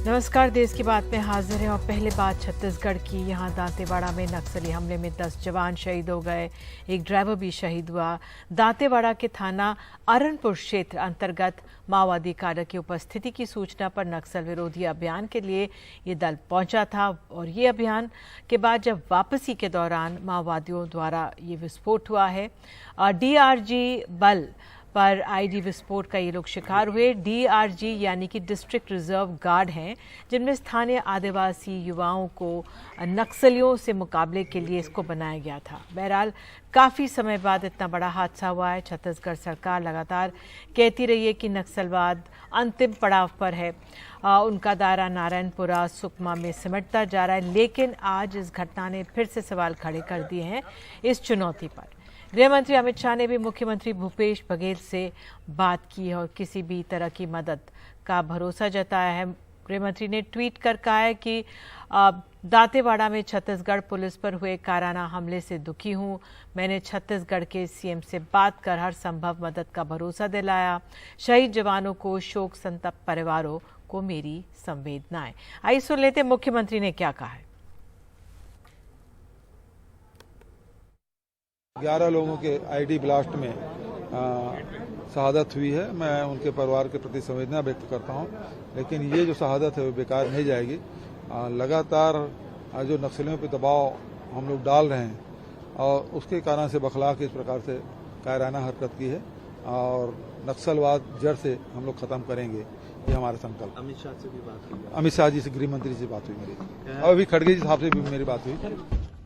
नमस्कार। देश की बात में हाजिर है और पहले बात छत्तीसगढ़ की। यहां दांतेवाड़ा में नक्सली हमले में 10 जवान शहीद हो गए, एक ड्राइवर भी शहीद हुआ। दांतेवाड़ा के थाना अरनपुर क्षेत्र अंतर्गत माओवादी कार्य की उपस्थिति की सूचना पर नक्सल विरोधी अभियान के लिए ये दल पहुंचा था और ये अभियान के बाद जब वापसी के दौरान माओवादियों द्वारा ये विस्फोट हुआ है। डीआरजी बल पर आईडी विस्फोट का ये लोग शिकार हुए। डीआरजी यानी कि डिस्ट्रिक्ट रिजर्व गार्ड हैं, जिनमें स्थानीय आदिवासी युवाओं को नक्सलियों से मुकाबले के लिए इसको बनाया गया था। बहरहाल काफ़ी समय बाद इतना बड़ा हादसा हुआ है। छत्तीसगढ़ सरकार लगातार कहती रही है कि नक्सलवाद अंतिम पड़ाव पर है, उनका दायरा नारायणपुरा सुकमा में सिमटता जा रहा है, लेकिन आज इस घटना ने फिर से सवाल खड़े कर दिए हैं इस चुनौती पर। गृह मंत्री अमित शाह ने भी मुख्यमंत्री भूपेश बघेल से बात की है और किसी भी तरह की मदद का भरोसा जताया है। गृह मंत्री ने ट्वीट कर कहा है कि दांतेवाड़ा में छत्तीसगढ़ पुलिस पर हुए काराना हमले से दुखी हूं। मैंने छत्तीसगढ़ के सीएम से बात कर हर संभव मदद का भरोसा दिलाया। शहीद जवानों को, शोक संतप्त परिवारों को मेरी संवेदनाएं। आइए सुन लेते मुख्यमंत्री ने क्या कहा है। 11 लोगों के आईडी ब्लास्ट में शहादत हुई है। मैं उनके परिवार के प्रति संवेदना व्यक्त करता हूं, लेकिन ये जो शहादत है वो बेकार नहीं जाएगी। लगातार जो नक्सलियों पर दबाव हम लोग डाल रहे हैं और उसके कारण से बखला के इस प्रकार से कायराना हरकत की है और नक्सलवाद जड़ से हम लोग खत्म करेंगे, ये हमारा संकल्प। अमित शाह से भी बात हुई? अमित शाह जी से, गृह मंत्री से बात हुई मेरी, और अभी खड़गे जी साहब से भी मेरी बात हुई।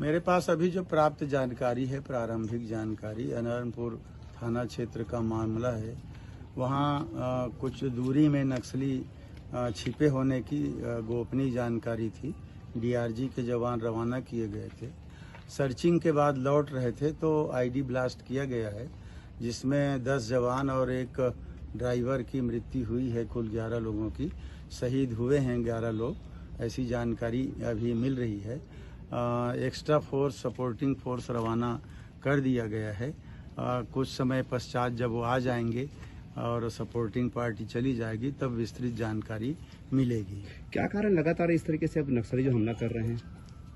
मेरे पास अभी जो प्राप्त जानकारी है, प्रारंभिक जानकारी, अनंतपुर थाना क्षेत्र का मामला है। वहाँ कुछ दूरी में नक्सली छिपे होने की गोपनीय जानकारी थी। डीआरजी के जवान रवाना किए गए थे। सर्चिंग के बाद लौट रहे थे तो आईडी ब्लास्ट किया गया है, जिसमें 10 जवान और एक ड्राइवर की मृत्यु हुई है। कुल 11 लोगों की शहीद हुए हैं 11 लोग, ऐसी जानकारी अभी मिल रही है। एक्स्ट्रा फोर्स, सपोर्टिंग फोर्स रवाना कर दिया गया है। कुछ समय पश्चात जब वो आ जाएंगे और सपोर्टिंग पार्टी चली जाएगी तब विस्तृत जानकारी मिलेगी। क्या कारण लगातार इस तरीके से अब नक्सली जो हमला कर रहे हैं?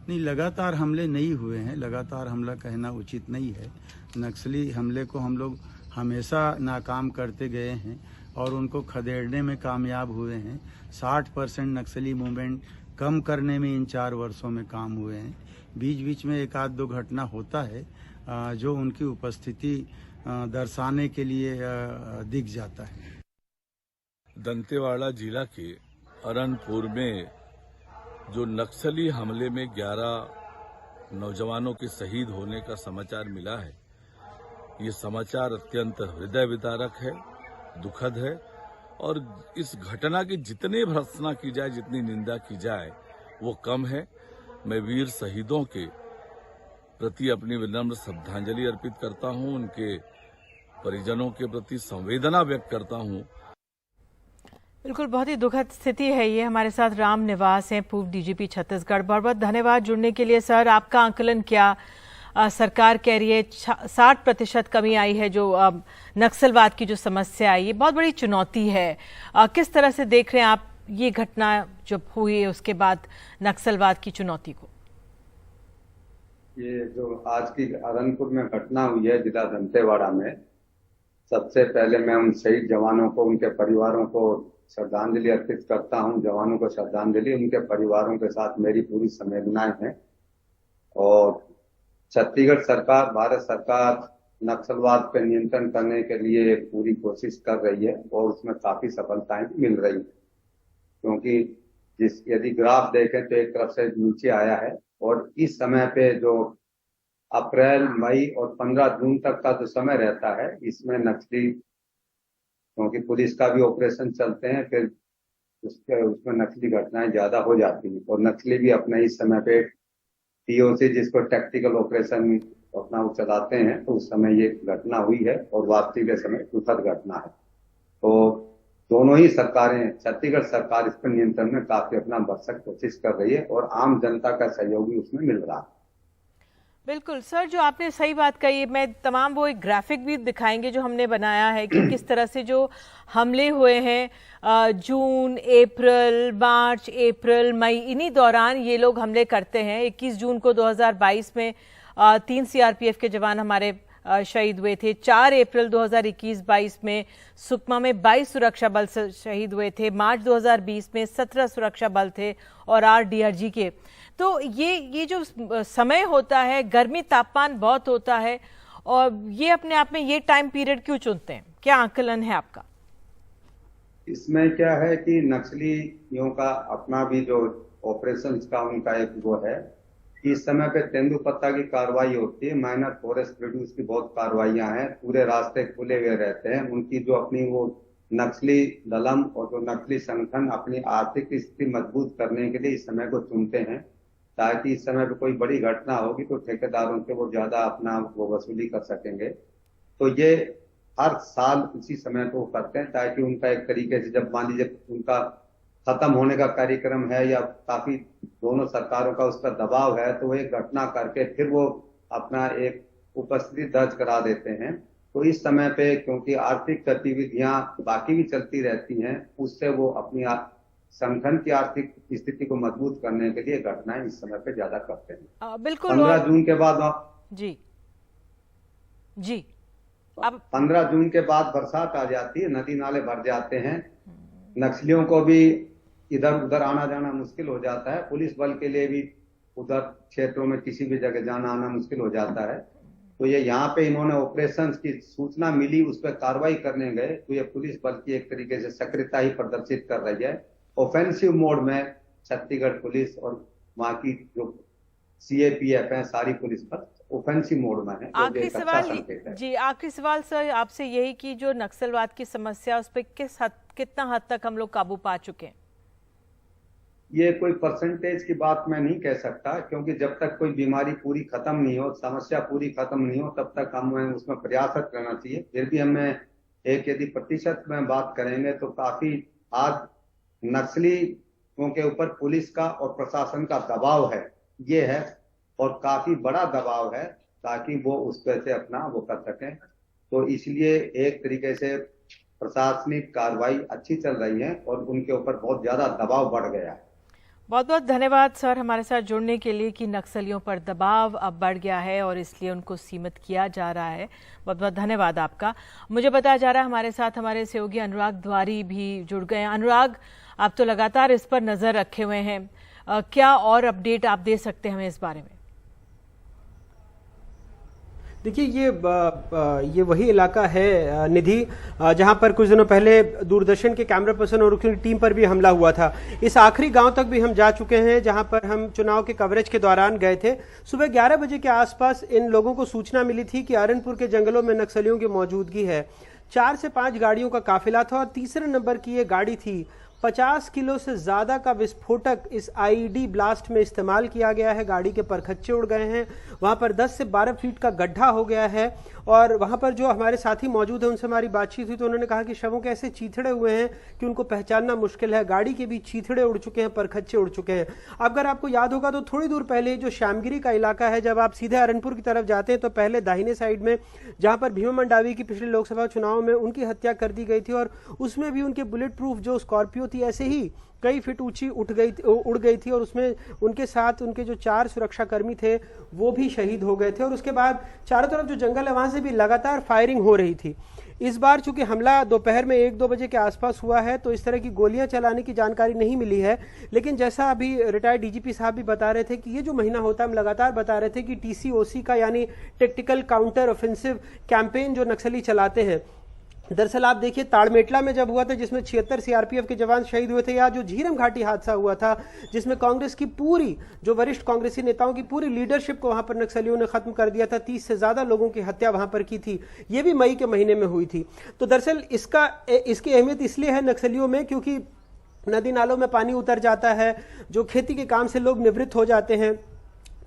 नहीं, लगातार हमले नहीं हुए हैं। लगातार हमला कहना उचित नहीं है। नक्सली हमले को हम लोग हमेशा नाकाम करते गए हैं और उनको खदेड़ने में कामयाब हुए हैं। 60% नक्सली मूवमेंट कम करने में इन 4 वर्षों में काम हुए हैं। बीच बीच में एक आध दो घटना होता है जो उनकी उपस्थिति दर्शाने के लिए दिख जाता है। दंतेवाड़ा जिला के अरनपुर में जो नक्सली हमले में 11 नौजवानों के शहीद होने का समाचार मिला है, ये समाचार अत्यंत हृदय विदारक है, दुखद है और इस घटना की जितनी भर्त्सना की जाए, जितनी निंदा की जाए, वो कम है। मैं वीर शहीदों के प्रति अपनी विनम्र श्रद्धांजलि अर्पित करता हूं, उनके परिजनों के प्रति संवेदना व्यक्त करता हूं। बिल्कुल, बहुत ही दुखद स्थिति है ये। हमारे साथ राम निवास हैं, पूर्व डीजीपी छत्तीसगढ़। बहुत बहुत धन्यवाद जुड़ने के लिए। सर, आपका आंकलन क्या? सरकार कह रही है 60% कमी आई है जो नक्सलवाद की जो समस्या आई, ये बहुत बड़ी चुनौती है। किस तरह से देख रहे हैं आप ये घटना जब हुई है उसके बाद नक्सलवाद की चुनौती को? ये जो आज की अरनपुर में घटना हुई है जिला दंतेवाड़ा में, सबसे पहले मैं उन शहीद जवानों को, उनके परिवारों को श्रद्धांजलि अर्पित करता हूं। जवानों को श्रद्धांजलि, उनके परिवारों के साथ मेरी पूरी संवेदनाएं हैं। और छत्तीसगढ़ सरकार, भारत सरकार नक्सलवाद पर नियंत्रण करने के लिए पूरी कोशिश कर रही है और उसमें काफी सफलताएं मिल रही है, क्योंकि यदि ग्राफ देखें तो एक तरफ से नीचे आया है और इस समय पे जो अप्रैल, मई और 15 जून तक का जो समय रहता है, इसमें नक्सली, क्योंकि पुलिस का भी ऑपरेशन चलते हैं, फिर उसमें नक्सली घटनाएं ज्यादा हो जाती है और नक्सली भी अपने इस समय पे टीओसी, जिसको टैक्टिकल ऑपरेशन अपना वो चलाते हैं, तो उस समय ये घटना हुई है और वापसी के समय दुखद घटना है। तो दोनों ही सरकारें, छत्तीसगढ़ सरकार इस पर नियंत्रण में काफी अपना भरसक कोशिश कर रही है और आम जनता का सहयोग भी उसमें मिल रहा है। बिल्कुल सर, जो आपने सही बात कही, मैं तमाम वो एक ग्राफिक भी दिखाएंगे जो हमने बनाया है कि किस तरह से जो हमले हुए हैं जून, अप्रैल, मार्च, अप्रैल, मई, इन्हीं दौरान ये लोग हमले करते हैं। 21 जून को 2022 में 3 सीआरपीएफ के जवान हमारे शहीद हुए थे। 4 अप्रैल 2021-22 में सुकमा में 22 सुरक्षा बल शहीद हुए थे। मार्च 2020 में 17 सुरक्षा बल थे और 8 डीआरजी के। तो ये जो समय होता है, गर्मी तापमान बहुत होता है, और ये अपने आप में ये टाइम पीरियड क्यों चुनते हैं, क्या आकलन है आपका? इसमें क्या है कि नक्सलियों का अपना भी जो ऑपरेशन का उनका एक वो है, इस समय पे तेंदुपत्ता की कार्रवाई होती है, माइनर फॉरेस्ट प्रोड्यूस की बहुत कार्रवाइयां हैं, पूरे रास्ते खुले हुए रहते हैं। उनकी जो अपनी वो नक्सली दलम और जो नक्सली संगठन अपनी आर्थिक स्थिति मजबूत करने के लिए इस समय को चुनते हैं, ताकि इस समय पे कोई बड़ी घटना होगी तो ठेकेदारों के वो ज्यादा अपना वो वसूली कर सकेंगे। तो ये हर साल इसी समय को करते हैं, ताकि उनका एक तरीके से जब मान लीजिए उनका खत्म होने का कार्यक्रम है या काफी दोनों सरकारों का उस पर दबाव है, तो वो एक घटना करके फिर वो अपना एक उपस्थिति दर्ज करा देते हैं। तो इस समय पे क्योंकि आर्थिक गतिविधियां बाकी भी चलती रहती हैं, उससे वो अपनी संगठन की आर्थिक स्थिति को मजबूत करने के लिए घटनाएं इस समय पे ज्यादा करते हैं। बिल्कुल। 15 जून के बाद जी जी अब 15 जून के बाद बरसात आ जाती है, नदी नाले भर जाते हैं, नक्सलियों को भी इधर उधर आना जाना मुश्किल हो जाता है, पुलिस बल के लिए भी उधर क्षेत्रों में किसी भी जगह जाना आना मुश्किल हो जाता है। तो ये यहाँ पे इन्होंने ऑपरेशंस की सूचना मिली, उस पर कार्रवाई करने गए, तो ये पुलिस बल की एक तरीके से सक्रियता ही प्रदर्शित कर रही है। ऑफेंसिव मोड में छत्तीसगढ़ पुलिस और वहाँ की जो सीएपीएफ है, सारी पुलिस बल ऑफेंसिव मोड में है। आखिरी सवाल जी, आखिरी सवाल सर आपसे यही कि जो नक्सलवाद की समस्या, उस पर कितना हद तक हम लोग काबू पा चुके हैं? ये कोई परसेंटेज की बात मैं नहीं कह सकता, क्योंकि जब तक कोई बीमारी पूरी खत्म नहीं हो, समस्या पूरी खत्म नहीं हो, तब तक हमें उसमें प्रयासरत रहना चाहिए। फिर भी हमें एक यदि प्रतिशत में बात करेंगे तो काफी आज नक्सलियों के ऊपर पुलिस का और प्रशासन का दबाव है, ये है, और काफी बड़ा दबाव है, ताकि वो उस पर से अपना वो कर सकें। तो इसलिए एक तरीके से प्रशासनिक कार्रवाई अच्छी चल रही है और उनके ऊपर बहुत ज्यादा दबाव बढ़ गया है। बहुत बहुत धन्यवाद सर हमारे साथ जुड़ने के लिए कि नक्सलियों पर दबाव अब बढ़ गया है और इसलिए उनको सीमित किया जा रहा है। बहुत बहुत धन्यवाद आपका। मुझे बताया जा रहा है हमारे साथ हमारे सहयोगी अनुराग द्वारी भी जुड़ गए हैं। अनुराग, आप तो लगातार इस पर नजर रखे हुए हैं, क्या और अपडेट आप दे सकते हैं हमें इस बारे में? देखिए, ये वही इलाका है निधि, जहां पर कुछ दिनों पहले दूरदर्शन के कैमरा पर्सन और उनकी टीम पर भी हमला हुआ था। इस आखिरी गांव तक भी हम जा चुके हैं जहां पर हम चुनाव के कवरेज के दौरान गए थे। सुबह 11 बजे के आसपास इन लोगों को सूचना मिली थी कि अरनपुर के जंगलों में नक्सलियों की मौजूदगी है। 4 से 5 गाड़ियों का काफिला था और तीसरे नंबर की ये गाड़ी थी। 50 किलो से ज्यादा का विस्फोटक इस आईईडी ब्लास्ट में इस्तेमाल किया गया है। गाड़ी के परखच्चे उड़ गए हैं, वहां पर 10 से 12 फीट का गड्ढा हो गया है। और वहां पर जो हमारे साथी मौजूद हैं उनसे हमारी बातचीत हुई तो उन्होंने कहा कि शवों के ऐसे चीथड़े हुए हैं कि उनको पहचानना मुश्किल है। गाड़ी के भी चीथड़े उड़ चुके हैं, परखच्चे उड़ चुके हैं। अगर आपको याद होगा तो थोड़ी दूर पहले जो श्यामगिरी का इलाका है, जब आप सीधे अरनपुर की तरफ जाते हैं तो पहले दाहिने साइड में जहां पर भीमा मंडावी की पिछले लोकसभा चुनाव में उनकी हत्या कर दी गई थी और उसमें भी उनके बुलेट प्रूफ जो स्कॉर्पियो थी ऐसे ही कई फीट ऊंची उड़ गई थी और उसमें उनके साथ उनके जो 4 सुरक्षाकर्मी थे वो भी शहीद हो गए थे। और उसके बाद चारों तरफ जो जंगल है वहां से भी लगातार फायरिंग हो रही थी। इस बार चूंकि हमला दोपहर में 1-2 बजे के आसपास हुआ है तो इस तरह की गोलियां चलाने की जानकारी नहीं मिली है, लेकिन जैसा अभी रिटायर्ड डीजीपी साहब भी बता रहे थे कि ये जो महीना होता है, हम लगातार बता रहे थे कि टीसीओसी का यानी टेक्टिकल काउंटर ऑफेंसिव कैंपेन जो नक्सली चलाते हैं। दरअसल आप देखिए, ताड़मेटला में जब हुआ था जिसमें 76 सीआरपीएफ के जवान शहीद हुए थे, या जो झीरम घाटी हादसा हुआ था जिसमें कांग्रेस की पूरी जो वरिष्ठ कांग्रेसी नेताओं की पूरी लीडरशिप को वहां पर नक्सलियों ने खत्म कर दिया था, 30 से ज्यादा लोगों की हत्या वहां पर की थी, ये भी मई के महीने में हुई थी। तो दरअसल इसकी अहमियत इसलिए है नक्सलियों में क्योंकि नदी नालों में पानी उतर जाता है, जो खेती के काम से लोग निवृत्त हो जाते हैं,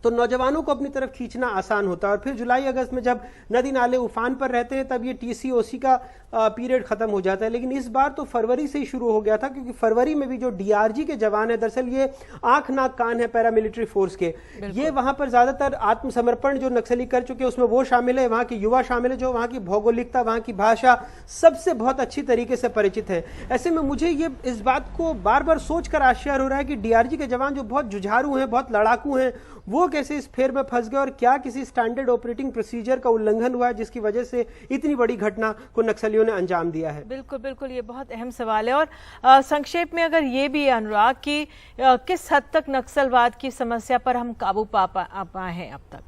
तो नौजवानों को अपनी तरफ खींचना आसान होता है। और फिर जुलाई अगस्त में जब नदी नाले उफान पर रहते हैं तब ये TCOC का पीरियड खत्म हो जाता है। लेकिन इस बार तो फरवरी से ही शुरू हो गया था, क्योंकि फरवरी में भी जो DRG के जवान है, दरअसल ये आंख नाक कान है पैरामिलिट्री फोर्स के, ये वहां पर ज्यादातर आत्मसमर्पण जो नक्सली कर चुके हैं उसमें वो शामिल है, वहां के युवा शामिल है जो वहां की भौगोलिकता, वहां की भाषा सबसे बहुत अच्छी तरीके से परिचित है। ऐसे में मुझे ये इस बात को बार बार सोचकर आश्चर्य हो रहा है कि DRG के जवान जो बहुत जुझारू हैं, बहुत लड़ाकू हैं, वो कैसे इस फेर में फंस गए और क्या किसी स्टैंडर्ड ऑपरेटिंग प्रोसीजर का उल्लंघन हुआ है जिसकी वजह से इतनी बड़ी घटना को नक्सलियों ने अंजाम दिया है। बिल्कुल बिल्कुल, ये बहुत अहम सवाल है। और संक्षेप में अगर ये भी अनुराग कि किस हद तक नक्सलवाद की समस्या पर हम काबू पाए हैं अब तक?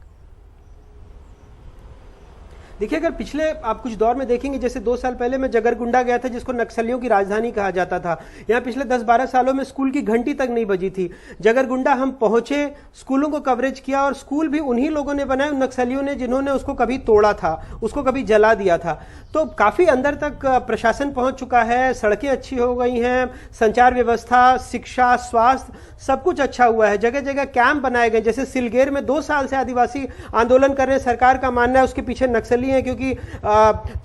देखिए, अगर पिछले आप कुछ दौर में देखेंगे, जैसे 2 साल पहले मैं जगरगुंडा गया था जिसको नक्सलियों की राजधानी कहा जाता था। यहाँ पिछले 10-12 सालों में स्कूल की घंटी तक नहीं बजी थी। जगरगुंडा हम पहुंचे, स्कूलों को कवरेज किया, और स्कूल भी उन्हीं लोगों ने बनाए, उन नक्सलियों ने जिन्होंने उसको कभी तोड़ा था, उसको कभी जला दिया था। तो काफी अंदर तक प्रशासन पहुंच चुका है, सड़कें अच्छी हो गई हैं, संचार व्यवस्था, शिक्षा, स्वास्थ्य, सब कुछ अच्छा हुआ है। जगह जगह कैंप बनाए गए, जैसे सिलगेर में 2 साल से आदिवासी आंदोलन कर रहे हैं। सरकार का मानना है उसके पीछे नक्सली हैं, क्योंकि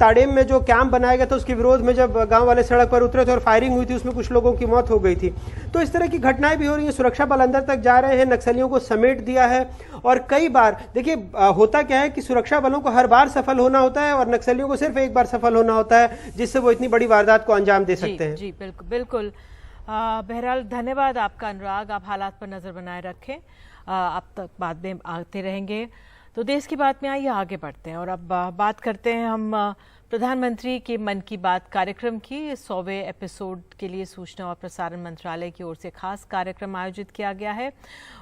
ताडेम में जो कैंप बनाया गया था उसके विरोध में जब गांव वाले सड़क पर उतरे थे और फायरिंग हुई थी, उसमें कुछ लोगों की मौत हो गई थी। तो इस तरह की घटनाएं भी हो रही हैं। सुरक्षा बल अंदर तक जा रहे हैं, नक्सलियों को समेट दिया है। और कई बार देखिए, होता क्या है कि सुरक्षा बलों को हर बार सफल होना होता है और नक्सलियों को सिर्फ एक बार सफल होना होता है, जिससे वो इतनी बड़ी वारदात को अंजाम दे सकते हैं। जी बिल्कुल बिल्कुल। बहरहाल धन्यवाद आपका अनुराग, आप हालात पर नजर बनाए रखें, अब तक बाद में आते रहेंगे। तो देश की बात में आइए आगे बढ़ते हैं और अब बात करते हैं हम प्रधानमंत्री के मन की बात कार्यक्रम की। 100वें एपिसोड के लिए सूचना और प्रसारण मंत्रालय की ओर से खास कार्यक्रम आयोजित किया गया है।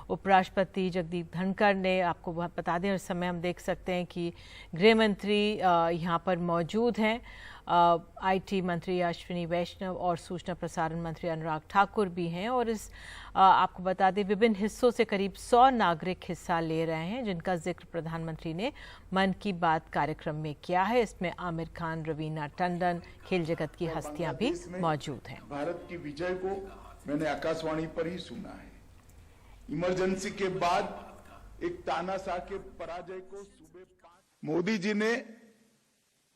उपराष्ट्रपति जगदीप धनखड़ ने, आपको बता दें इस समय हम देख सकते हैं कि गृह मंत्री यहाँ पर मौजूद हैं, IT मंत्री अश्विनी वैष्णव और सूचना प्रसारण मंत्री अनुराग ठाकुर भी हैं। और इस आपको बता दें विभिन्न हिस्सों से करीब 100 नागरिक हिस्सा ले रहे हैं, जिनका जिक्र प्रधानमंत्री ने मन की बात कार्यक्रम में किया है। इसमें आमिर खान, रवीना टंडन, खेल जगत की हस्तियां भी मौजूद हैं। भारत की विजय को मैंने आकाशवाणी पर ही सुना है। इमरजेंसी के बाद एक तानाशाह के पराजय को सुबह 5 मोदी जी ने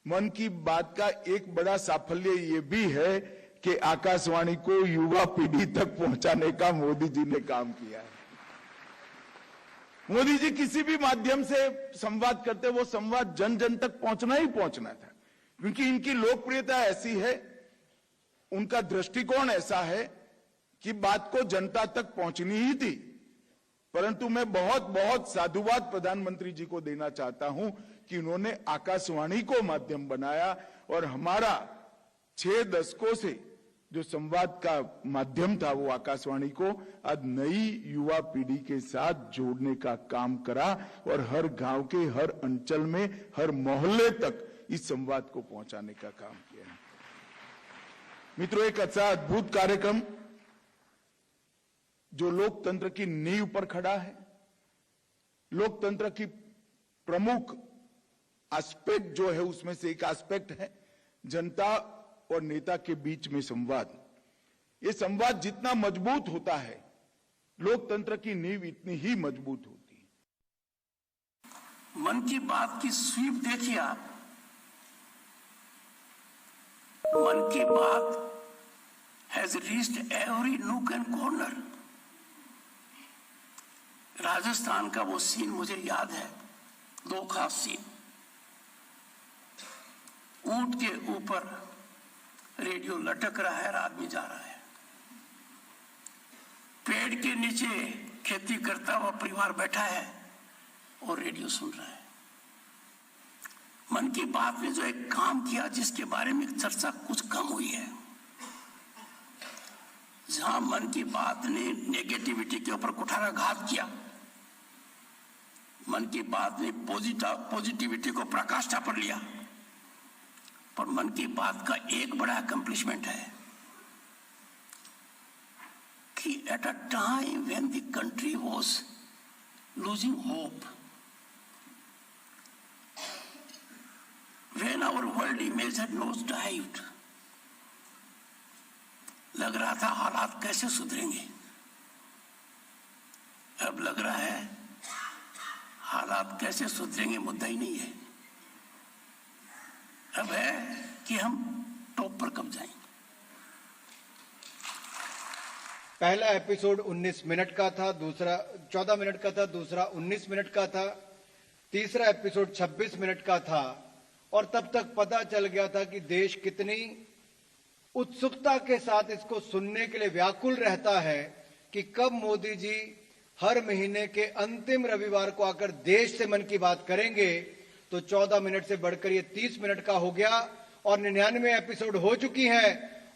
मन की बात का एक बड़ा साफल्य ये भी है कि आकाशवाणी को युवा पीढ़ी तक पहुंचाने का मोदी जी ने काम किया है। मोदी जी किसी भी माध्यम से संवाद करते, वो संवाद जन जन तक पहुंचना ही पहुंचना था, क्योंकि इनकी लोकप्रियता ऐसी है, उनका दृष्टिकोण ऐसा है कि बात को जनता तक पहुंचनी ही थी। परंतु मैं बहुत बहुत साधुवाद प्रधानमंत्री जी को देना चाहता हूं कि उन्होंने आकाशवाणी को माध्यम बनाया और हमारा 6 दशकों से जो संवाद का माध्यम था वो आकाशवाणी को आज नई युवा पीढ़ी के साथ जोड़ने का काम करा और हर गांव के हर अंचल में, हर मोहल्ले तक इस संवाद को पहुंचाने का काम किया। मित्रों, एक अच्छा अद्भुत कार्यक्रम जो लोकतंत्र की नींव पर खड़ा है, लोकतंत्र की प्रमुख एस्पेक्ट जो है उसमें से एक एस्पेक्ट है जनता और नेता के बीच में संवाद। ये संवाद जितना मजबूत होता है, लोकतंत्र की नींव इतनी ही मजबूत होती है। मन की बात की स्वीप देखिए आप। मन की बात has reached every nook and corner. Rajasthan का वो सीन मुझे याद है, 2 खास सीन। ऊंट के ऊपर रेडियो लटक रहा है और आदमी जा रहा है। पेड़ के नीचे खेती करता हुआ परिवार बैठा है और रेडियो सुन रहा है। मन की बात ने जो एक काम किया जिसके बारे में चर्चा कुछ कम हुई है, जहां मन की बात ने नेगेटिविटी के ऊपर कुठाराघात किया, मन की बात ने पॉजिटिविटी को पराकाष्ठा पर लिया। पर मन की बात का एक बड़ा अकम्प्लिशमेंट है कि at a time when the country was losing hope, when our world image had nose dived, लग रहा था हालात कैसे सुधरेंगे। अब लग रहा है हालात कैसे सुधरेंगे मुद्दा ही नहीं है। अब है कि हम टॉप पर कब जाएं। पहला एपिसोड 19 मिनट का था, दूसरा 14 मिनट का था, दूसरा 19 मिनट का था, तीसरा एपिसोड 26 मिनट का था। और तब तक पता चल गया था कि देश कितनी उत्सुकता के साथ इसको सुनने के लिए व्याकुल रहता है कि कब मोदी जी हर महीने के अंतिम रविवार को आकर देश से मन की बात करेंगे। तो 14 मिनट से बढ़कर ये 30 मिनट का हो गया और 99 एपिसोड हो चुकी हैं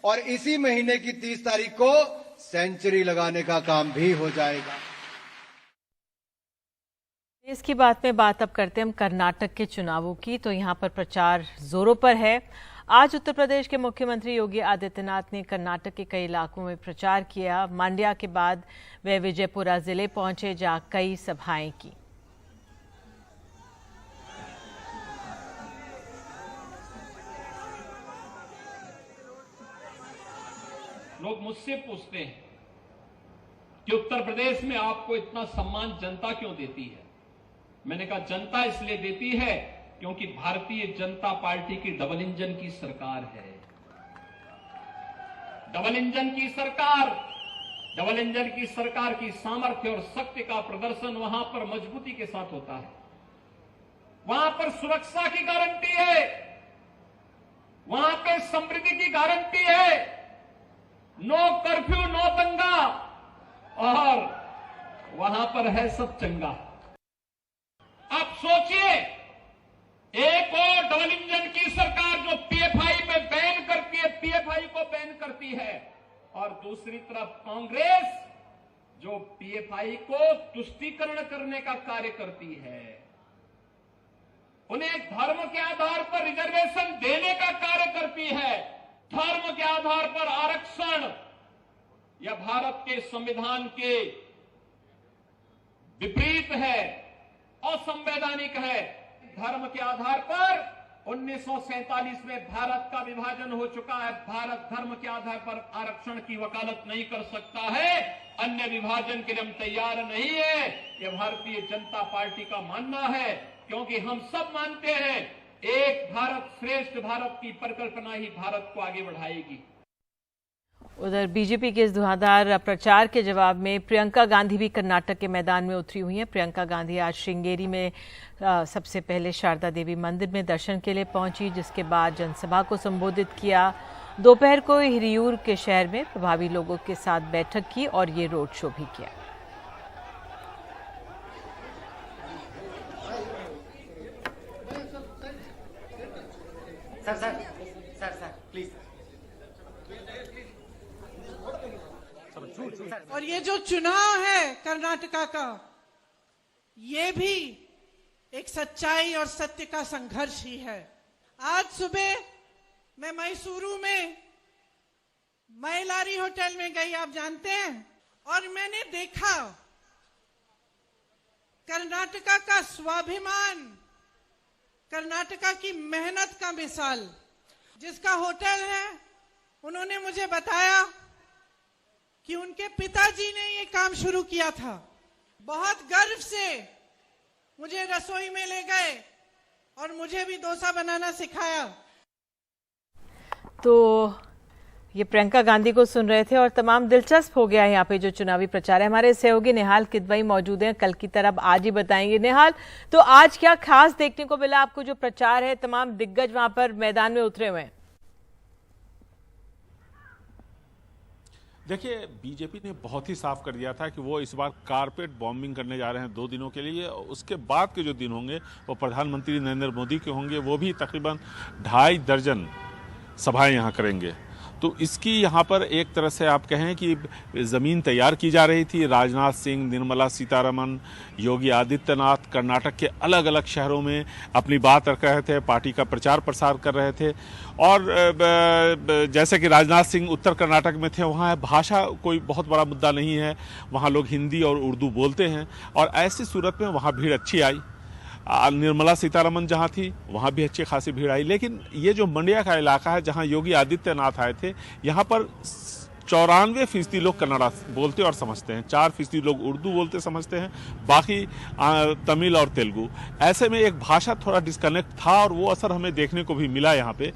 और इसी महीने की 30 तारीख को सेंचुरी लगाने का काम भी हो जाएगा। इसकी बात में बात अब करते हैं हम कर्नाटक के चुनावों की। तो यहाँ पर प्रचार जोरों पर है। आज उत्तर प्रदेश के मुख्यमंत्री योगी आदित्यनाथ ने कर्नाटक के कई इलाकों में प्रचार किया। मांड्या के बाद वे विजयपुरा जिले पहुंचे, जहां कई सभाएं की। लोग मुझसे पूछते हैं कि उत्तर प्रदेश में आपको इतना सम्मान जनता क्यों देती है। मैंने कहा जनता इसलिए देती है क्योंकि भारतीय जनता पार्टी की डबल इंजन की सरकार है। डबल इंजन की सरकार की सामर्थ्य और शक्ति का प्रदर्शन वहां पर मजबूती के साथ होता है। वहां पर सुरक्षा की गारंटी है, वहां पे समृद्धि की गारंटी है, नो कर्फ्यू नो दंगा, और वहां पर है सब चंगा। आप सोचिए, एक और डबल इंजन की सरकार जो पीएफआई पे बैन करती है, पीएफआई को बैन करती है, और दूसरी तरफ कांग्रेस जो पीएफआई को तुष्टीकरण करने का कार्य करती है, उन्हें धर्म के आधार पर रिजर्वेशन देने का कार्य करती है। धर्म के आधार पर आरक्षण यह भारत के संविधान के विपरीत है, असंवैधानिक है। धर्म के आधार पर 1947 में भारत का विभाजन हो चुका है। भारत धर्म के आधार पर आरक्षण की वकालत नहीं कर सकता है। अन्य विभाजन के लिए हम तैयार नहीं है। यह भारतीय जनता पार्टी का मानना है, क्योंकि हम सब मानते हैं एक भारत श्रेष्ठ भारत की परिकल्पना ही भारत को आगे बढ़ाएगी। उधर बीजेपी के इस धुआंधार प्रचार के जवाब में प्रियंका गांधी भी कर्नाटक के मैदान में उतरी हुई हैं। प्रियंका गांधी आज श्रृंगेरी में सबसे पहले शारदा देवी मंदिर में दर्शन के लिए पहुंची, जिसके बाद जनसभा को संबोधित किया। दोपहर को हिरियूर के शहर में प्रभावी लोगों के साथ बैठक की और ये रोड शो भी किया। Sir please. और ये जो चुनाव है कर्नाटका का, ये भी एक सच्चाई और सत्य का संघर्ष ही है। आज सुबह मैं मैसूरू में मैलारी होटल में गई, आप जानते हैं, और मैंने देखा कर्नाटका का स्वाभिमान, कर्नाटका की मेहनत का मिसाल। जिसका होटल है, उन्होंने मुझे बताया कि उनके पिताजी ने ये काम शुरू किया था। बहुत गर्व से मुझे रसोई में ले गए और मुझे भी डोसा बनाना सिखाया। तो ये प्रियंका गांधी को सुन रहे थे और तमाम दिलचस्प हो गया यहाँ पे जो चुनावी प्रचार है। हमारे सहयोगी निहाल किदवई मौजूद हैं, कल की तरह आज ही बताएंगे। निहाल, तो आज क्या खास देखने को मिला आपको? जो प्रचार है, तमाम दिग्गज वहां पर मैदान में उतरे हुए हैं। देखिए, बीजेपी ने बहुत ही साफ कर दिया था कि वो इस बार कारपेट बॉम्बिंग करने जा रहे हैं 2 दिनों के लिए। उसके बाद के जो दिन होंगे वो प्रधानमंत्री नरेंद्र मोदी के होंगे। वो भी तकरीबन 2.5 दर्जन सभाएं यहाँ करेंगे। तो इसकी यहाँ पर एक तरह से आप कहें कि ज़मीन तैयार की जा रही थी। राजनाथ सिंह, निर्मला सीतारमण, योगी आदित्यनाथ कर्नाटक के अलग अलग शहरों में अपनी बात रख रहे थे, पार्टी का प्रचार प्रसार कर रहे थे। और जैसे कि राजनाथ सिंह उत्तर कर्नाटक में थे, वहाँ भाषा कोई बहुत बड़ा मुद्दा नहीं है, वहाँ लोग हिंदी और उर्दू बोलते हैं, और ऐसी सूरत में वहाँ भीड़ अच्छी आई। निर्मला सीतारमण जहां थी वहां भी अच्छी खासी भीड़ आई। लेकिन ये जो मंड्या का इलाका है, जहां योगी आदित्यनाथ आए थे, यहां पर 94% लोग कन्नड़ा बोलते और समझते हैं, 4% लोग उर्दू बोलते समझते हैं, बाकी तमिल और तेलुगु। ऐसे में एक भाषा थोड़ा डिस्कनेक्ट था और वो असर हमें देखने को भी मिला यहाँ पे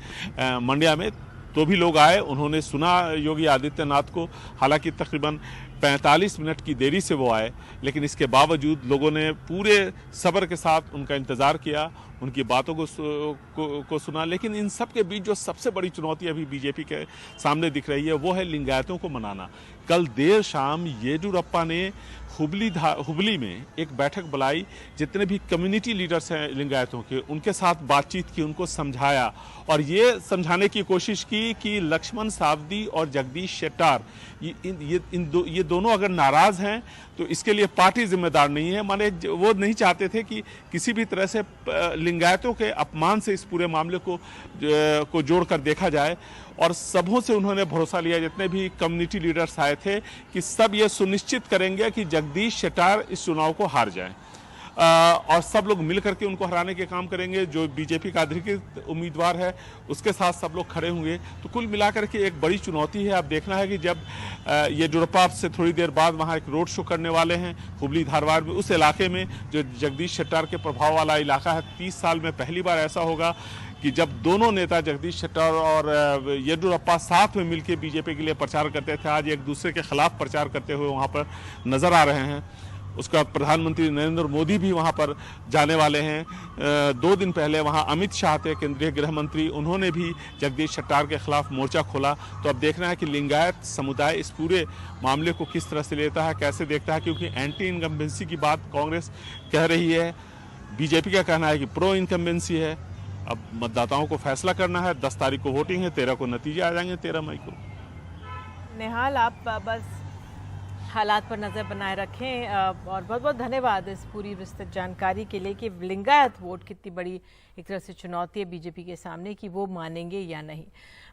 मंड्या में। तो भी लोग आए, उन्होंने सुना योगी आदित्यनाथ को, हालांकि तकरीबन 45 मिनट की देरी से वो आए, लेकिन इसके बावजूद लोगों ने पूरे सब्र के साथ उनका इंतज़ार किया, उनकी बातों को सुना। लेकिन इन सब के बीच जो सबसे बड़ी चुनौती अभी बीजेपी के सामने दिख रही है वो है लिंगायतों को मनाना। कल देर शाम येदियुरप्पा ने हुबली में एक बैठक बुलाई, जितने भी कम्युनिटी लीडर्स हैं लिंगायतों के, उनके साथ बातचीत की, उनको समझाया और ये समझाने की कोशिश की कि लक्ष्मण सावदी और जगदीश शेट्टार ये दोनों अगर नाराज हैं तो इसके लिए पार्टी जिम्मेदार नहीं है। माने वो नहीं चाहते थे कि किसी भी तरह से लिंगायतों के अपमान से इस पूरे मामले को जोड़कर देखा जाए और सबों से उन्होंने भरोसा लिया, जितने भी कम्युनिटी लीडर्स आए थे, कि सब ये सुनिश्चित करेंगे कि जगदीश शेट्टार इस चुनाव को हार जाएं और सब लोग मिलकर के उनको हराने के काम करेंगे। जो बीजेपी का अधिकृत उम्मीदवार है उसके साथ सब लोग खड़े होंगे। तो कुल मिलाकर के एक बड़ी चुनौती है। अब देखना है कि जब येदियुरप्पा से थोड़ी देर बाद वहाँ एक रोड शो करने वाले हैं हुबली धारवाड़ में, उस इलाके में जो जगदीश शेट्टार के प्रभाव वाला इलाका है। 30 साल में पहली बार ऐसा होगा कि जब दोनों नेता जगदीश शेट्टार और येदियुरप्पा साथ में मिलकर बीजेपी के लिए प्रचार करते थे, आज एक दूसरे के खिलाफ प्रचार करते हुए वहाँ पर नजर आ रहे हैं। उसके बाद प्रधानमंत्री नरेंद्र मोदी भी वहां पर जाने वाले हैं। 2 दिन पहले वहां अमित शाह थे, केंद्रीय गृह मंत्री, उन्होंने भी जगदीश शेट्टार के खिलाफ मोर्चा खोला। तो अब देखना है कि लिंगायत समुदाय इस पूरे मामले को किस तरह से लेता है, कैसे देखता है, क्योंकि एंटी इनकम्बेंसी की बात कांग्रेस कह रही है, बीजेपी का कहना है कि प्रो इनकम्बेंसी है। अब मतदाताओं को फैसला करना है। 10 तारीख को वोटिंग है, 13 को नतीजे आ जाएंगे, 13 मई को। निहाल, आप बस हालात पर नज़र बनाए रखें और बहुत बहुत धन्यवाद इस पूरी विस्तृत जानकारी के लिए कि लिंगायत वोट कितनी बड़ी एक तरह से चुनौती है बीजेपी के सामने कि वो मानेंगे या नहीं।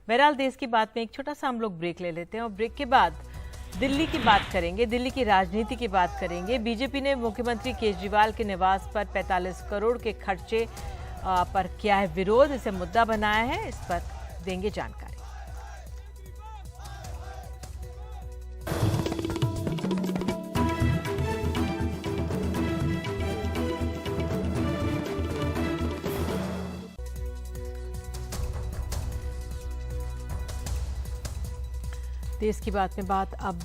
बहरहाल देश की बात में एक छोटा सा हम लोग ब्रेक ले लेते हैं और ब्रेक के बाद दिल्ली की बात करेंगे, दिल्ली की राजनीति की बात करेंगे। बीजेपी ने मुख्यमंत्री केजरीवाल के निवास पर 45 करोड़ के खर्चे पर किया है विरोध, इसे मुद्दा बनाया है, इस पर देंगे जानकारी। देश की बात में बात अब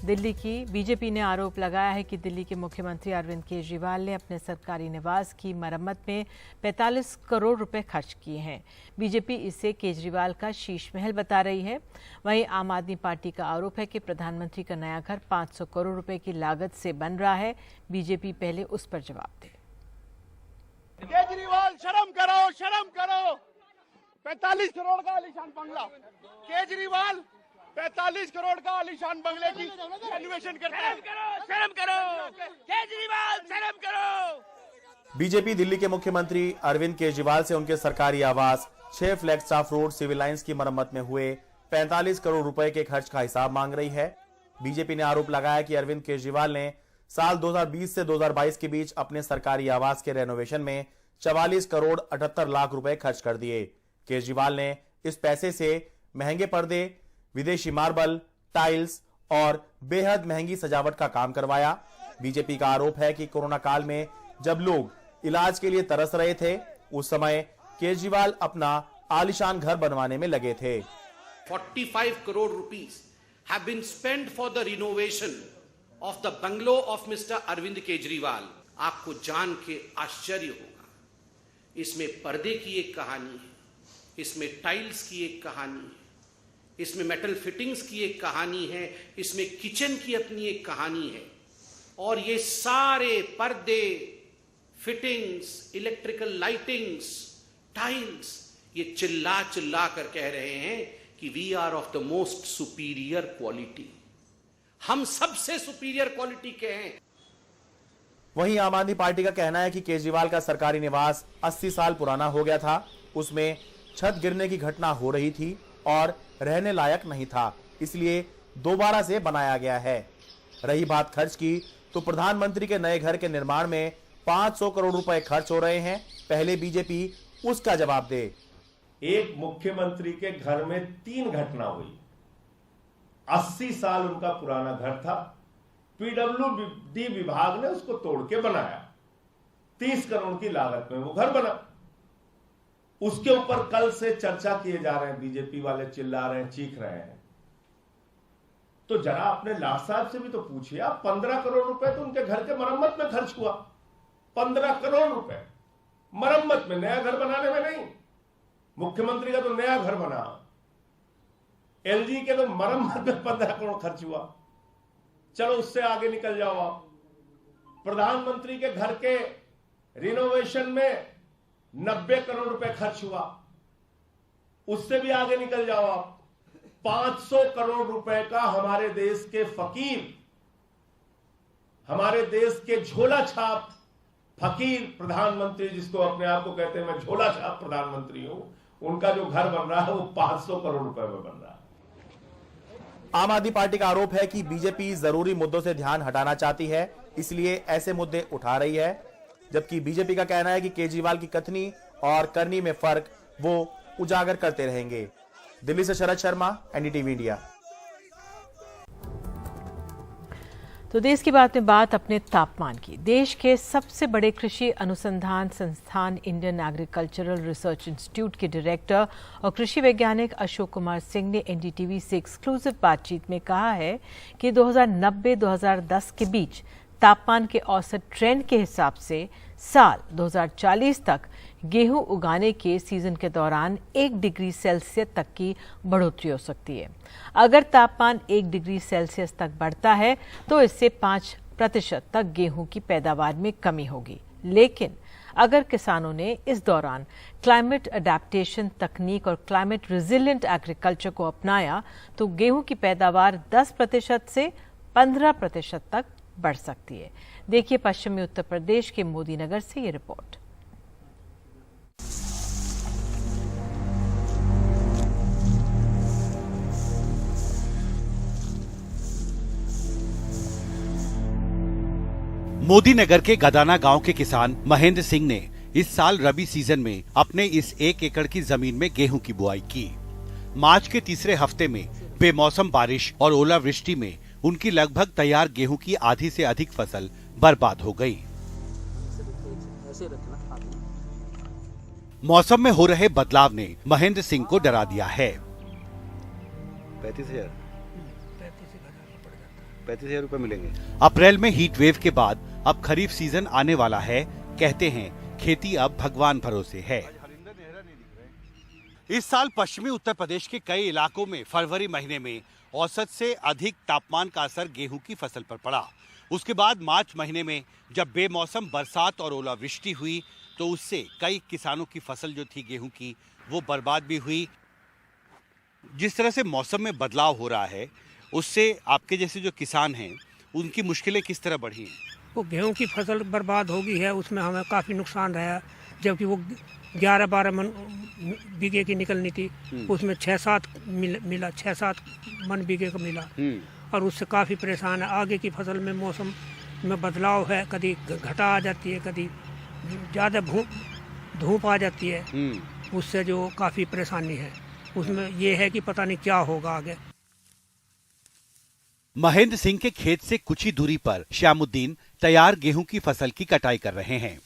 दिल्ली की। बीजेपी ने आरोप लगाया है कि दिल्ली के मुख्यमंत्री अरविंद केजरीवाल ने अपने सरकारी निवास की मरम्मत में 45 करोड़ रुपए खर्च किए हैं। बीजेपी इसे केजरीवाल का शीश महल बता रही है। वहीं आम आदमी पार्टी का आरोप है कि प्रधानमंत्री का नया घर 500 करोड़ रुपए की लागत से बन रहा है। बीजेपी पहले उस पर जवाब दे। केजरीवाल शर्म करो, शर्म करो। 45 करोड़ का आलीशान बंगला, केजरीवाल 45 करोड़ का आलीशान बंगले की रेनोवेशन करता है। शर्म करो केजरीवाल, शर्म करो। बीजेपी दिल्ली के मुख्यमंत्री अरविंद केजरीवाल से उनके सरकारी आवास 6 फ्लैगस्टाफ रोड सिविल लाइंस की मरम्मत में हुए 45 करोड़ रुपए के खर्च का हिसाब मांग रही है। बीजेपी ने आरोप लगाया कि अरविंद केजरीवाल ने साल 2020 से 2022 के बीच अपने सरकारी आवास के रेनोवेशन में 44 करोड़ 78 लाख रुपए खर्च कर दिए। केजरीवाल ने इस पैसे से महंगे पर्दे, विदेशी मार्बल, टाइल्स और बेहद महंगी सजावट का काम करवाया। बीजेपी का आरोप है कि कोरोना काल में जब लोग इलाज के लिए तरस रहे थे, उस समय केजरीवाल अपना आलीशान घर बनवाने में लगे थे। 45 crore rupees have been spent for the renovation of the bungalow of Mr. Arvind Kejriwal. आपको जान के आश्चर्य होगा, इसमें पर्दे की एक कहानी है, इसमें टाइल्स की एक कहानी है, इसमें मेटल फिटिंग्स की एक कहानी है, इसमें किचन की अपनी एक कहानी है। और ये सारे पर्दे, फिटिंग्स, इलेक्ट्रिकल लाइटिंग्स, टाइल्स, ये चिल्ला चिल्ला कर कह रहे हैं कि we are of the most superior quality, हम सबसे सुपीरियर क्वालिटी के हैं। वहीं आम आदमी पार्टी का कहना है कि केजरीवाल का सरकारी निवास 80 साल पुराना हो गया था, उसमें छत गिरने की घटना हो रही थी और रहने लायक नहीं था, इसलिए दोबारा से बनाया गया है। रही बात खर्च की, तो प्रधानमंत्री के नए घर के निर्माण में 500 करोड़ रुपए खर्च हो रहे हैं। पहले बीजेपी उसका जवाब दे। एक मुख्यमंत्री के घर में 3 घटना हुई, 80 साल उनका पुराना घर था, पीडब्ल्यूडी विभाग ने उसको तोड़ के बनाया। 30 करोड़ की लागत में वो घर बना। उसके ऊपर कल से चर्चा किए जा रहे हैं, बीजेपी वाले चिल्ला रहे हैं, चीख रहे हैं। तो जरा अपने लाट साहब से भी तो पूछिए आप, 15 करोड़ रुपए तो उनके घर के मरम्मत में खर्च हुआ। 15 करोड़ रुपए मरम्मत में, नया घर बनाने में नहीं। मुख्यमंत्री का तो नया घर बना, एलजी के तो मरम्मत में 15 करोड़ खर्च हुआ। चलो उससे आगे निकल जाओ आप, प्रधानमंत्री के घर के रिनोवेशन में 90 करोड़ रुपए खर्च हुआ, उससे भी आगे निकल जाओ आप। 500 करोड़ रुपए का हमारे देश के फकीर, हमारे देश के झोला छाप फकीर प्रधानमंत्री, जिसको अपने आप को कहते हैं मैं झोला छाप प्रधानमंत्री हूं, उनका जो घर बन रहा है वो 500 करोड़ रुपए में बन रहा है। आम आदमी पार्टी का आरोप है कि बीजेपी जरूरी मुद्दों से ध्यान हटाना चाहती है, इसलिए ऐसे मुद्दे उठा रही है, जबकि बीजेपी का कहना है कि केजरीवाल की कथनी और करनी में फर्क वो उजागर करते रहेंगे। दिल्ली से शरद शर्मा, एनडीटीवी इंडिया। तो देश की बात में बात अपने तापमान की। देश के सबसे बड़े कृषि अनुसंधान संस्थान इंडियन एग्रीकल्चरल रिसर्च इंस्टीट्यूट के डायरेक्टर और कृषि वैज्ञानिक अशोक कुमार सिंह ने एनडीटीवी से एक्सक्लूसिव बातचीत में कहा है कि 2090-2010 के बीच तापमान के औसत ट्रेंड के हिसाब से साल 2040 तक गेहूं उगाने के सीजन के दौरान 1 डिग्री सेल्सियस तक की बढ़ोतरी हो सकती है। अगर तापमान 1 डिग्री सेल्सियस तक बढ़ता है तो इससे 5% तक गेहूं की पैदावार में कमी होगी। लेकिन अगर किसानों ने इस दौरान क्लाइमेट अडेप्टेशन तकनीक और क्लाइमेट रेजिलिएंट एग्रीकल्चर को अपनाया तो गेहूं की पैदावार 10% से 15% तक बढ़ सकती है। देखिए पश्चिमी उत्तर प्रदेश के मोदी नगर से ये रिपोर्ट। मोदी नगर के गदाना गांव के किसान महेंद्र सिंह ने इस साल रबी सीजन में अपने इस 1 एकड़ की जमीन में गेहूं की बुआई की। मार्च के तीसरे हफ्ते में बेमौसम बारिश और ओलावृष्टि में उनकी लगभग तैयार गेहूं की आधी से अधिक फसल बर्बाद हो गई। मौसम में हो रहे बदलाव ने महेंद्र सिंह को डरा दिया है। 35,000 रुपए मिलेंगे। अप्रैल में हीट वेव के बाद अब खरीफ सीजन आने वाला है। कहते हैं खेती अब भगवान भरोसे है। इस साल पश्चिमी उत्तर प्रदेश के कई इलाकों में फरवरी महीने में औसत से अधिक तापमान का असर गेहूं की फसल पर पड़ा। उसके बाद मार्च महीने में जब बेमौसम बरसात और ओलावृष्टि हुई तो उससे कई किसानों की फसल जो थी गेहूं की वो बर्बाद भी हुई। जिस तरह से मौसम में बदलाव हो रहा है उससे आपके जैसे जो किसान हैं उनकी मुश्किलें किस तरह बढ़ी हैं? वो गेहूं की फसल बर्बाद हो गई है, उसमें हमें काफ़ी नुकसान रहा, जबकि वो 11-12 मन बीघे की निकलनी थी, उसमें 6-7 मिला, 6-7 मन बीघे का मिला और उससे काफ़ी परेशान है। आगे की फसल में मौसम में बदलाव है, कभी घटा आ जाती है, कभी ज़्यादा धूप आ जाती है, उससे जो काफ़ी परेशानी है। उसमें ये है कि पता नहीं क्या होगा आगे। महेंद्र सिंह के खेत से कुछ ही दूरी पर श्यामुद्दीन तैयार गेहूं की फसल की कटाई कर रहे हैं।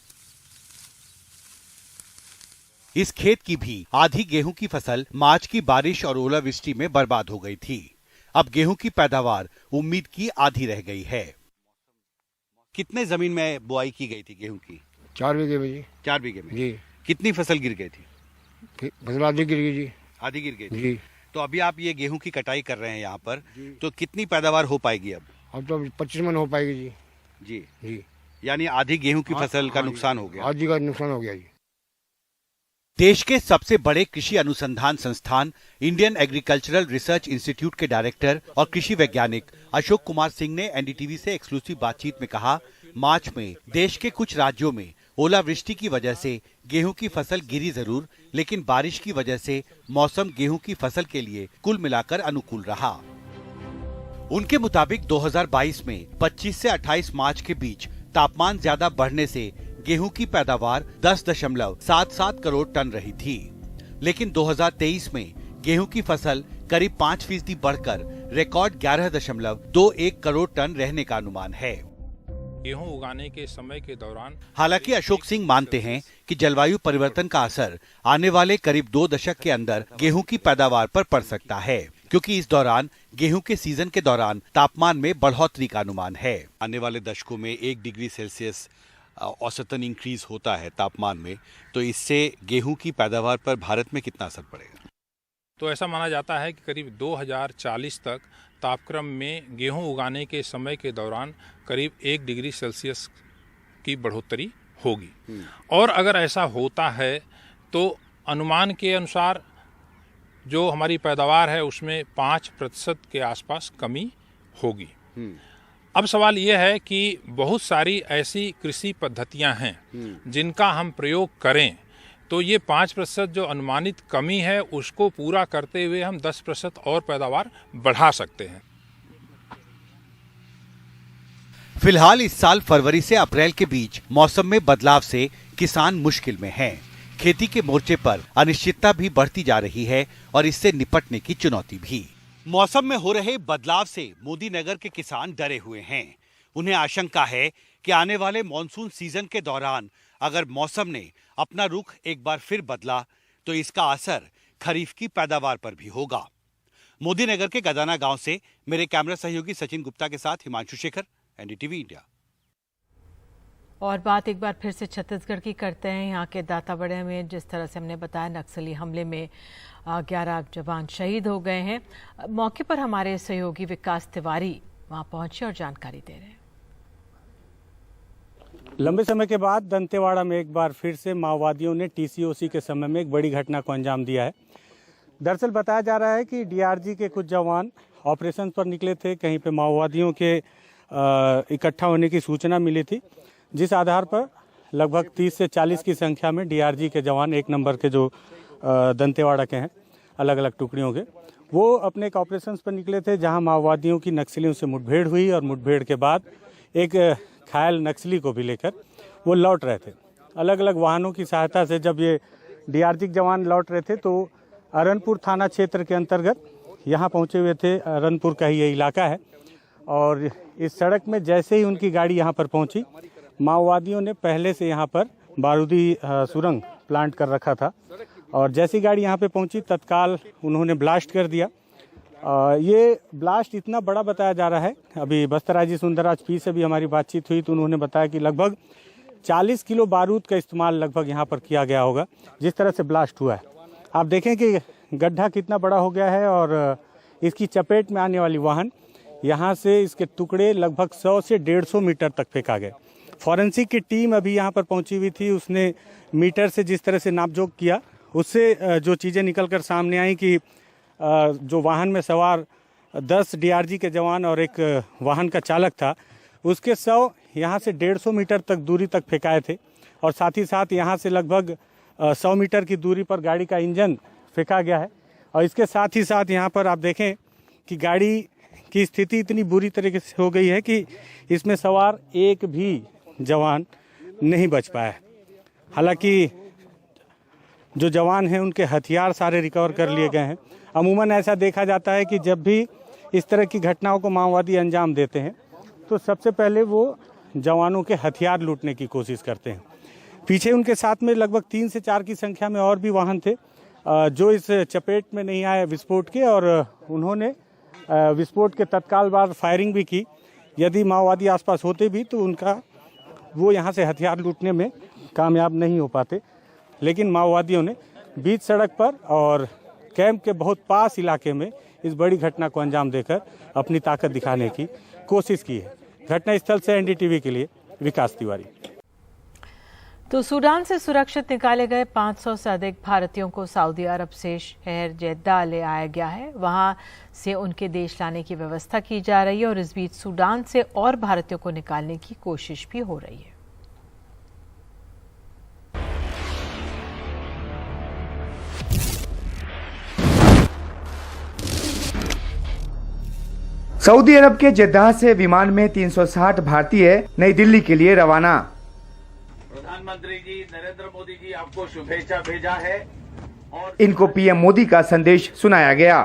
इस खेत की भी आधी गेहूं की फसल मार्च की बारिश और ओलावृष्टि में बर्बाद हो गई थी। अब गेहूं की पैदावार उम्मीद की आधी रह गई है। कितने जमीन में बुआई की गई थी गेहूं की? 4 बीघे में जी। 4 बीघे में जी। कितनी फसल गिर गई थी? फसल आधी गिर गई जी। आधी गिर गई थी जी। तो अभी आप ये गेहूं की कटाई कर रहे हैं यहाँ पर, तो कितनी पैदावार हो पाएगी अब? अब तो 25 मन हो पाएगी जी। जी जी। यानी आधी गेहूं की फसल का नुकसान हो गया। आधी का नुकसान हो गया जी। देश के सबसे बड़े कृषि अनुसंधान संस्थान इंडियन एग्रीकल्चरल रिसर्च इंस्टीट्यूट के डायरेक्टर और कृषि वैज्ञानिक अशोक कुमार सिंह ने एनडीटीवी से एक्सक्लूसिव बातचीत में कहा, मार्च में देश के कुछ राज्यों में ओलावृष्टि की वजह से गेहूं की फसल गिरी जरूर, लेकिन बारिश की वजह से मौसम गेहूं की फसल के लिए कुल मिलाकर अनुकूल रहा। उनके मुताबिक 2022 में 25 से 28 मार्च के बीच तापमान ज्यादा बढ़ने से गेहूं की पैदावार 10.77 करोड़ टन रही थी, लेकिन 2023 में गेहूं की फसल करीब 5% बढ़कर रिकॉर्ड 11.21 करोड़ टन रहने का अनुमान है। गेहूं उगाने के समय के दौरान हालांकि अशोक सिंह मानते हैं कि जलवायु परिवर्तन का असर आने वाले करीब 2 दशक के अंदर गेहूं की पैदावार पर पड़ सकता है, क्योंकि इस दौरान गेहूं के सीजन के दौरान तापमान में बढ़ोतरी का अनुमान है। आने वाले दशकों में 1 डिग्री सेल्सियस औसतन इंक्रीज होता है तापमान में, तो इससे गेहूं की पैदावार पर भारत में कितना असर पड़ेगा? तो ऐसा माना जाता है कि करीब 2040 तक तापक्रम में गेहूं उगाने के समय के दौरान करीब 1 डिग्री सेल्सियस की बढ़ोतरी होगी। और अगर ऐसा होता है तो अनुमान के अनुसार जो हमारी पैदावार है उसमें 5% के आसपास कमी होगी। अब सवाल यह है कि बहुत सारी ऐसी कृषि पद्धतियां हैं जिनका हम प्रयोग करें तो ये 5% जो अनुमानित कमी है उसको पूरा करते हुए हम 10% और पैदावार बढ़ा सकते हैं। फिलहाल इस साल फरवरी से अप्रैल के बीच मौसम में बदलाव से किसान मुश्किल में हैं। खेती के मोर्चे पर अनिश्चितता भी बढ़ती जा रही है और इससे निपटने की चुनौती भी। मौसम में हो रहे बदलाव से मोदी नगर के किसान डरे हुए हैं। उन्हें आशंका है कि आने वाले मॉनसून सीजन के दौरान अगर मौसम ने अपना रुख एक बार फिर बदला तो इसका असर खरीफ की पैदावार पर भी होगा। मोदी नगर के गदाना गांव से मेरे कैमरा सहयोगी सचिन गुप्ता के साथ हिमांशु शेखर, एनडीटीवी इंडिया। और बात एक बार फिर से छत्तीसगढ़ की करते हैं। यहाँ के दातावड़े में जिस तरह से हमने बताया नक्सली हमले में 11 जवान शहीद हो गए हैं। मौके पर हमारे सहयोगी विकास तिवारी वहां पहुंचे और जानकारी दे रहे हैं। लंबे समय के बाद दंतेवाड़ा में एक बार फिर से माओवादियों ने टीसीओसी के समय में एक बड़ी घटना को अंजाम दिया है। दरअसल बताया जा रहा है कि डीआरजी के कुछ जवान ऑपरेशन पर निकले थे। कहीं पे माओवादियों के इकट्ठा होने की सूचना मिली थी, जिस आधार पर लगभग 30 से 40 की संख्या में डीआरजी के जवान 1 नंबर के जो दंतेवाड़ा के हैं अलग अलग टुकड़ियों के, वो अपने एक ऑपरेशन पर निकले थे जहां माओवादियों की नक्सलियों से मुठभेड़ हुई और मुठभेड़ के बाद एक घायल नक्सली को भी लेकर वो लौट रहे थे। अलग अलग वाहनों की सहायता से जब ये डीआरजी के जवान लौट रहे थे तो अरनपुर थाना क्षेत्र के अंतर्गत यहाँ पहुँचे हुए थे। अरनपुर का ही ये इलाका है और इस सड़क में जैसे ही उनकी गाड़ी यहाँ पर पहुँची, माओवादियों ने पहले से यहाँ पर बारूदी सुरंग प्लांट कर रखा था और जैसी गाड़ी यहाँ पे पहुँची तत्काल उन्होंने ब्लास्ट कर दिया। ये ब्लास्ट इतना बड़ा बताया जा रहा है। अभी बस्तराजी सुंदरराज पी से भी हमारी बातचीत हुई तो उन्होंने बताया कि लगभग 40 किलो बारूद का इस्तेमाल लगभग यहाँ पर किया गया होगा जिस तरह से ब्लास्ट हुआ है। आप देखें कि गड्ढा कितना बड़ा हो गया है और इसकी चपेट में आने वाली वाहन यहाँ से इसके टुकड़े लगभग 100 से 150 मीटर तक फेंका गया। फॉरेंसिक की टीम अभी यहाँ पर पहुँची हुई थी। उसने मीटर से जिस तरह से नापजोख किया उससे जो चीज़ें निकल कर सामने आई कि जो वाहन में सवार 10 डीआरजी के जवान और एक वाहन का चालक था, उसके 100 यहाँ से 150 मीटर तक दूरी तक फेंकाए थे और साथ ही साथ यहाँ से लगभग 100 मीटर की दूरी पर गाड़ी का इंजन फेंका गया है। और इसके साथ ही साथ यहाँ पर आप देखें कि गाड़ी की स्थिति इतनी बुरी तरीके से हो गई है कि इसमें सवार एक भी जवान नहीं बच पाया। हालांकि जो जवान हैं उनके हथियार सारे रिकवर कर लिए गए हैं। अमूमन ऐसा देखा जाता है कि जब भी इस तरह की घटनाओं को माओवादी अंजाम देते हैं तो सबसे पहले वो जवानों के हथियार लूटने की कोशिश करते हैं। पीछे उनके साथ में लगभग 3 से 4 की संख्या में और भी वाहन थे जो इस चपेट में नहीं आए विस्फोट के और उन्होंने विस्फोट के तत्काल बाद फायरिंग भी की। यदि माओवादी आसपास होते भी तो उनका वो यहाँ से हथियार लूटने में कामयाब नहीं हो पाते, लेकिन माओवादियों ने बीच सड़क पर और कैंप के बहुत पास इलाके में इस बड़ी घटना को अंजाम देकर अपनी ताकत दिखाने की कोशिश की है। घटनास्थल से एनडीटीवी के लिए विकास तिवारी। तो सूडान से सुरक्षित निकाले गए 500 से अधिक भारतीयों को सऊदी अरब से शहर जेद्दा ले आया गया है। वहां से उनके देश लाने की व्यवस्था की जा रही है और इस बीच सूडान से और भारतीयों को निकालने की कोशिश भी हो रही है। सऊदी अरब के जेद्दाह से विमान में 360 भारतीय नई दिल्ली के लिए रवाना। प्रधानमंत्री जी नरेंद्र मोदी जी आपको शुभेच्छा भेजा है और इनको पीएम मोदी का संदेश सुनाया गया।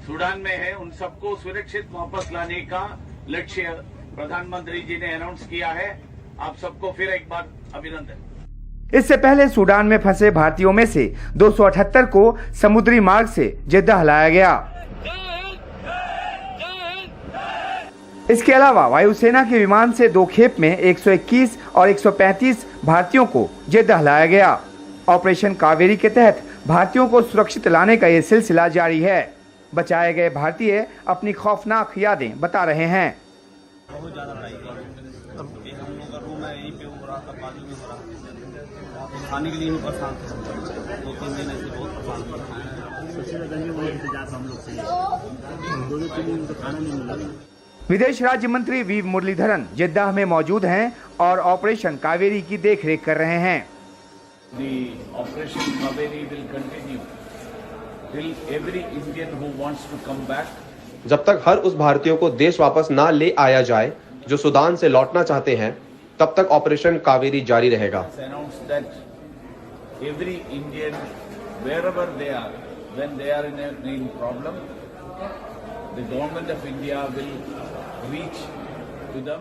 सूडान में है उन सबको सुरक्षित वापस लाने का लक्ष्य प्रधानमंत्री जी ने अनाउंस किया है। आप सबको फिर एक बार अभिनंदन। इससे पहले सूडान में फंसे भारतीयों में से 278 को समुद्री मार्ग से जेद्दाह लाया गया। इसके अलावा वायुसेना के विमान से 2 खेप में 121 और 135 भारतीयों को जेद्दाह लाया गया। ऑपरेशन कावेरी के तहत भारतीयों को सुरक्षित लाने का ये सिलसिला जारी है। बचाए गए भारतीय अपनी खौफनाक यादें बता रहे हैं। बहुत ज्यादा लड़ाई हम लोग का रूम है यहीं पे हो रहा था, बाजू में हो रहा था, खाने के लिए नहीं परेशान थे। 2-3 दिन ऐसे बहुत परेशान थे। सबसे ज्यादा हम लोग से 2-3 दिन तो खाना नहीं मिला। विदेश राज्य मंत्री वी मुरलीधरन जेद्दाह में मौजूद हैं और ऑपरेशन कावेरी की देखरेख कर रहे हैं। The operation Kaveri will continue till every Indian who wants to come back. जब तक हर उस भारतीयों को देश वापस ना ले आया जाए जो सूडान से लौटना चाहते हैं, तब तक ऑपरेशन कावेरी जारी रहेगा। Announced that every Indian, wherever they are, when they are in problem, the government of India will reach to them.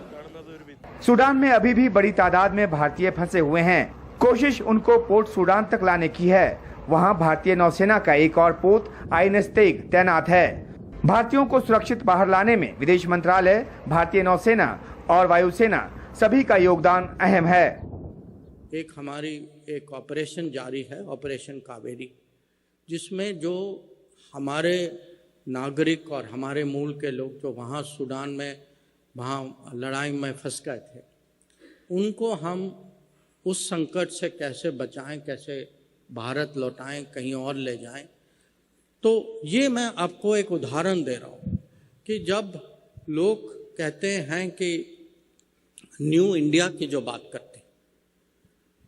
Sudan में अभी भी बड़ी तादाद में भारतीय फंसे हुए हैं। कोशिश उनको पोर्ट सूडान तक लाने की है। वहां भारतीय नौसेना का एक और पोत INS तेग तैनात है। भारतीयों को सुरक्षित बाहर लाने में विदेश मंत्रालय, भारतीय नौसेना और वायुसेना सभी का योगदान अहम है। एक हमारी एक ऑपरेशन जारी है, ऑपरेशन कावेरी, जिसमें जो हमारे नागरिक और हमारे मूल के लोग जो वहाँ सूडान में वहाँ लड़ाई में फंस गए थे, उनको हम उस संकट से कैसे बचाएं, कैसे भारत लौटाएं, कहीं और ले जाएं। तो ये मैं आपको एक उदाहरण दे रहा हूँ कि जब लोग कहते हैं कि न्यू इंडिया की जो बात करते हैं,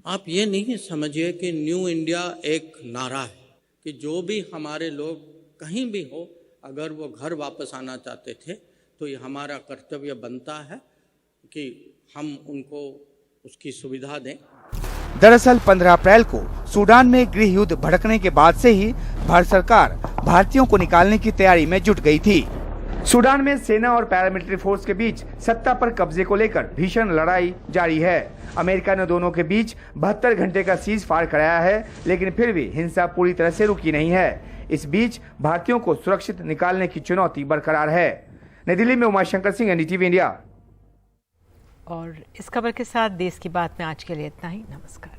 आप ये नहीं समझिए कि न्यू इंडिया एक नारा है कि जो भी हमारे लोग कहीं भी हो, अगर वो घर वापस आना चाहते थे तो ये हमारा कर्तव्य बनता है कि हम उनको उसकी सुविधा दें। दरअसल 15 अप्रैल को सूडान में गृह युद्ध भड़कने के बाद से ही भारत सरकार भारतीयों को निकालने की तैयारी में जुट गई थी। सूडान में सेना और पैरामिलिट्री फोर्स के बीच सत्ता पर कब्जे को लेकर भीषण लड़ाई जारी है। अमेरिका ने दोनों के बीच 72 घंटे का सीज फायर कराया है, लेकिन फिर भी हिंसा पूरी तरह से रुकी नहीं है। इस बीच भारतीयों को सुरक्षित निकालने की चुनौती बरकरार है। नई दिल्ली में उमाशंकर सिंह, NDTV इंडिया। और इस खबर के साथ देश की बात में आज के लिए इतना ही। नमस्कार।